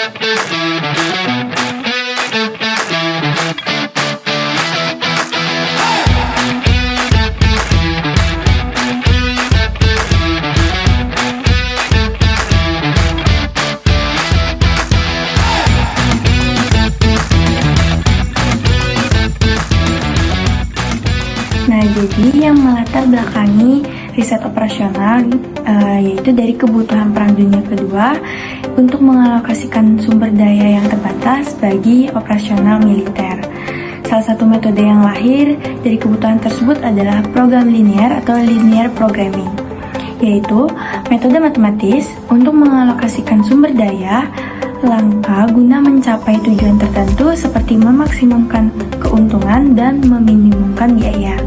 Nah, jadi yang melatar belakangi riset operasional yaitu dari kebutuhan Perang Dunia Kedua untuk mengalokasikan sumber daya yang terbatas bagi operasional militer. Salah satu metode yang lahir dari kebutuhan tersebut adalah program linear atau linear programming, yaitu metode matematis untuk mengalokasikan sumber daya langka guna mencapai tujuan tertentu seperti memaksimumkan keuntungan dan meminimumkan biaya.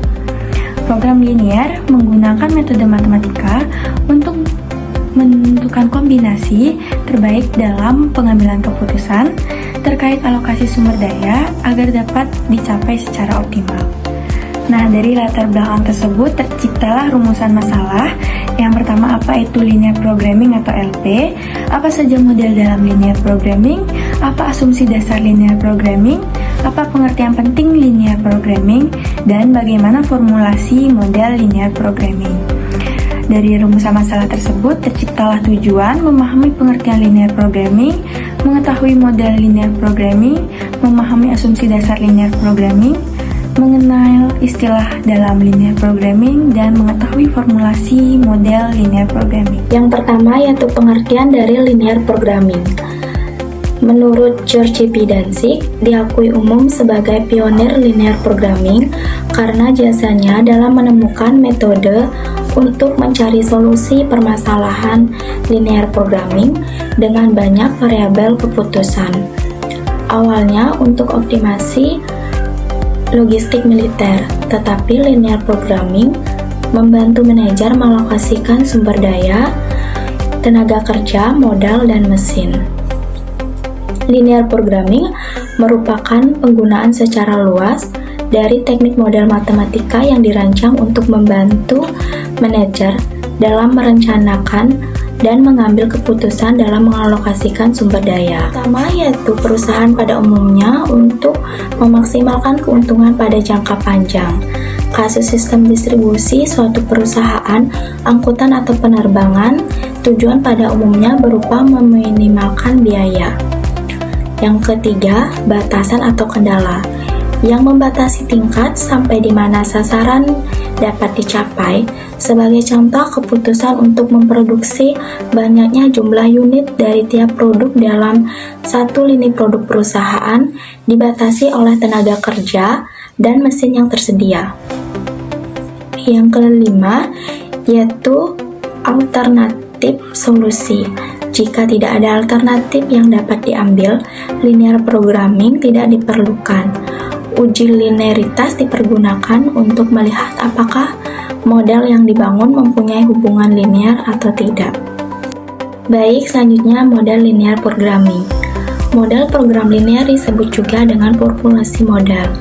Program linear menggunakan metode matematika untuk menentukan kombinasi terbaik dalam pengambilan keputusan terkait alokasi sumber daya agar dapat dicapai secara optimal. Nah, dari latar belakang tersebut terciptalah rumusan masalah. Yang pertama, apa itu linear programming atau LP? Apa saja model dalam linear programming? Apa asumsi dasar linear programming? Apa pengertian penting linear programming? Dan bagaimana formulasi model linear programming? Dari rumusan masalah tersebut terciptalah tujuan memahami pengertian linear programming, mengetahui model linear programming, memahami asumsi dasar linear programming, mengenal istilah dalam linear programming, dan mengetahui formulasi model linear programming. Yang pertama yaitu pengertian dari linear programming. Menurut George P. Danzig, diakui umum sebagai pionir linear programming karena jasanya dalam menemukan metode untuk mencari solusi permasalahan linear programming dengan banyak variabel keputusan. Awalnya untuk optimasi logistik militer, tetapi linear programming membantu manajer mengalokasikan sumber daya, tenaga kerja, modal, dan mesin. Linear programming merupakan penggunaan secara luas dari teknik model matematika yang dirancang untuk membantu manajer dalam merencanakan dan mengambil keputusan dalam mengalokasikan sumber daya. Pertama yaitu perusahaan pada umumnya untuk memaksimalkan keuntungan pada jangka panjang. Kasus sistem distribusi suatu perusahaan angkutan atau penerbangan tujuan pada umumnya berupa meminimalkan biaya. Yang ketiga, batasan atau kendala yang membatasi tingkat sampai di mana sasaran dapat dicapai. Sebagai contoh, keputusan untuk memproduksi banyaknya jumlah unit dari tiap produk dalam satu lini produk perusahaan dibatasi oleh tenaga kerja dan mesin yang tersedia. Yang kelima, yaitu alternatif solusi. Jika tidak ada alternatif yang dapat diambil, linear programming tidak diperlukan. Uji linearitas dipergunakan untuk melihat apakah model yang dibangun mempunyai hubungan linear atau tidak. Baik, selanjutnya model linear programming. Model program linear disebut juga dengan populasi model.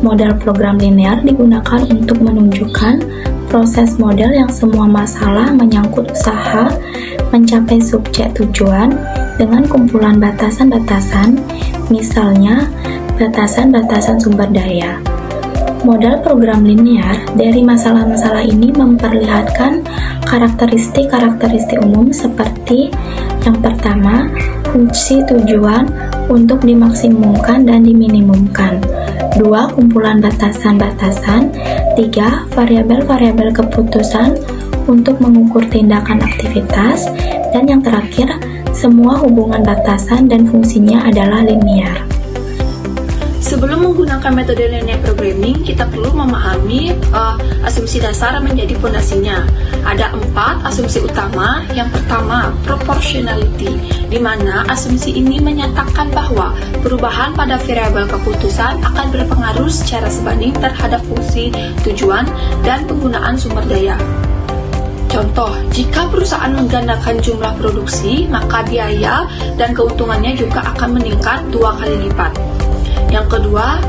Model program linear digunakan untuk menunjukkan proses model yang semua masalah menyangkut usaha mencapai subjek tujuan dengan kumpulan batasan-batasan, misalnya batasan-batasan sumber daya. Model program linear dari masalah-masalah ini memperlihatkan karakteristik-karakteristik umum seperti yang pertama, fungsi tujuan untuk dimaksimumkan dan diminimumkan. 2. Kumpulan batasan-batasan. 3. Variabel-variabel keputusan untuk mengukur tindakan aktivitas. Dan yang terakhir, semua hubungan batasan dan fungsinya adalah linear. Sebelum menggunakan metode linear programming, kita perlu memahami asumsi dasar menjadi fondasinya. Ada 4 asumsi utama. Yang pertama, proportionality, di mana asumsi ini menyatakan bahwa perubahan pada variabel keputusan akan berpengaruh secara sebanding terhadap fungsi tujuan dan penggunaan sumber daya. Contoh, jika perusahaan menggandakan jumlah produksi, maka biaya dan keuntungannya juga akan meningkat 2 kali lipat. Yang kedua,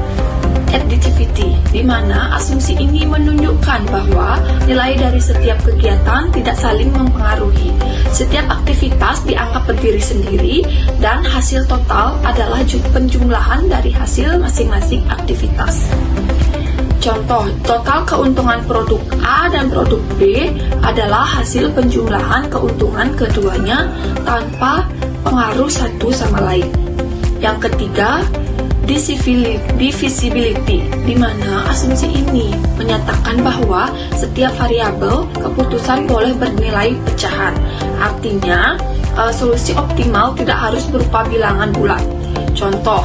additivity, di mana asumsi ini menunjukkan bahwa nilai dari setiap kegiatan tidak saling mempengaruhi. Setiap aktivitas dianggap berdiri sendiri dan hasil total adalah penjumlahan dari hasil masing-masing aktivitas. Contoh, total keuntungan produk A dan produk B adalah hasil penjumlahan keuntungan keduanya tanpa pengaruh satu sama lain. Yang ketiga, divisibility, di mana asumsi ini menyatakan bahwa setiap variabel keputusan boleh bernilai pecahan. Artinya, solusi optimal tidak harus berupa bilangan bulat. Contoh,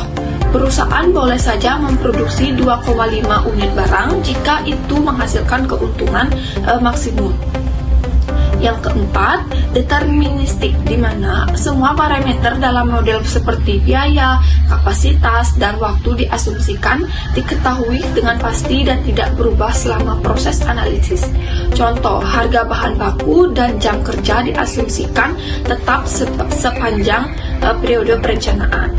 perusahaan boleh saja memproduksi 2,5 unit barang jika itu menghasilkan keuntungan maksimum. Yang keempat, deterministik, di mana semua parameter dalam model seperti biaya, kapasitas, dan waktu diasumsikan diketahui dengan pasti dan tidak berubah selama proses analisis. Contoh, harga bahan baku dan jam kerja diasumsikan tetap sepanjang periode perencanaan.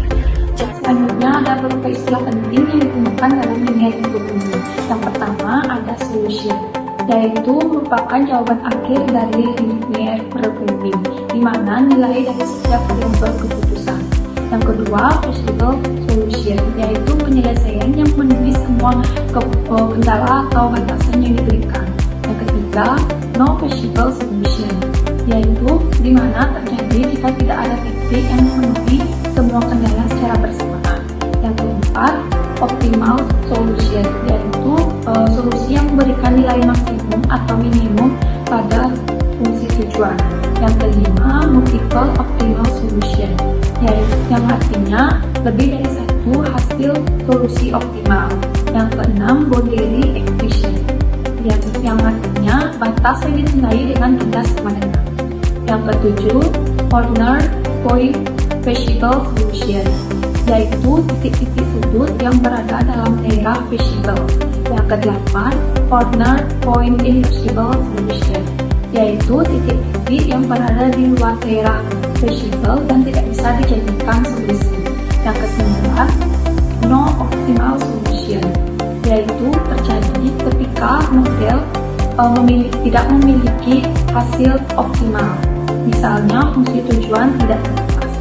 Selanjutnya ada beberapa istilah penting yang ditemukan dalam linear programming. Yang pertama ada solution, yaitu merupakan jawaban akhir dari linear programming, di mana nilai dari setiap variabel keputusan. Yang kedua, possible solution, yaitu penyelesaian yang memenuhi semua kendala atau batasan yang diberikan. Yang ketiga, no possible solution, yaitu di mana terjadi jika tidak ada titik yang memenuhi semua kendala secara bersamaan. Yang keempat, optimal solution, yaitu solusi yang memberikan nilai maksimum atau minimum pada fungsi tujuan. Yang kelima, multiple optimal solution, yaitu yang artinya lebih dari satu hasil solusi optimal. Yang keenam, boundary expression, yang artinya batas yang ditandai dengan tanda sama dengan. Yang ketujuh, corner point feasible solution, yaitu titik-titik sudut yang berada dalam daerah feasible. Yang kedelapan, corner point impossible solution, yaitu titik-titik yang berada di luar daerah feasible dan tidak bisa dijadikan solusi. Yang kesembilan, no optimal solution, yaitu terjadi ketika model tidak memiliki hasil optimal. Misalnya, fungsi tujuan tidak terlepas.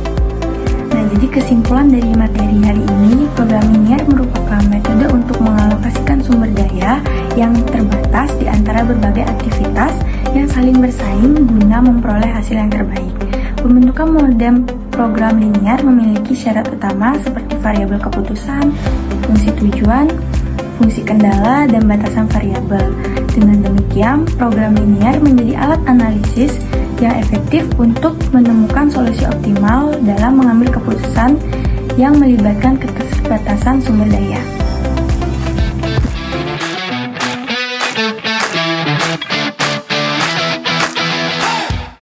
Nah, jadi kesimpulan dari materi hari ini, program linear merupakan metode untuk mengalokasikan sumber daya yang terbatas di antara berbagai aktivitas yang saling bersaing guna memperoleh hasil yang terbaik. Pembentukan model program linear memiliki syarat utama seperti variabel keputusan, fungsi tujuan, fungsi kendala, dan batasan variabel. Dengan demikian, program linear menjadi alat analisis yang efektif untuk menemukan solusi optimal dalam mengambil keputusan yang melibatkan keterbatasan sumber daya.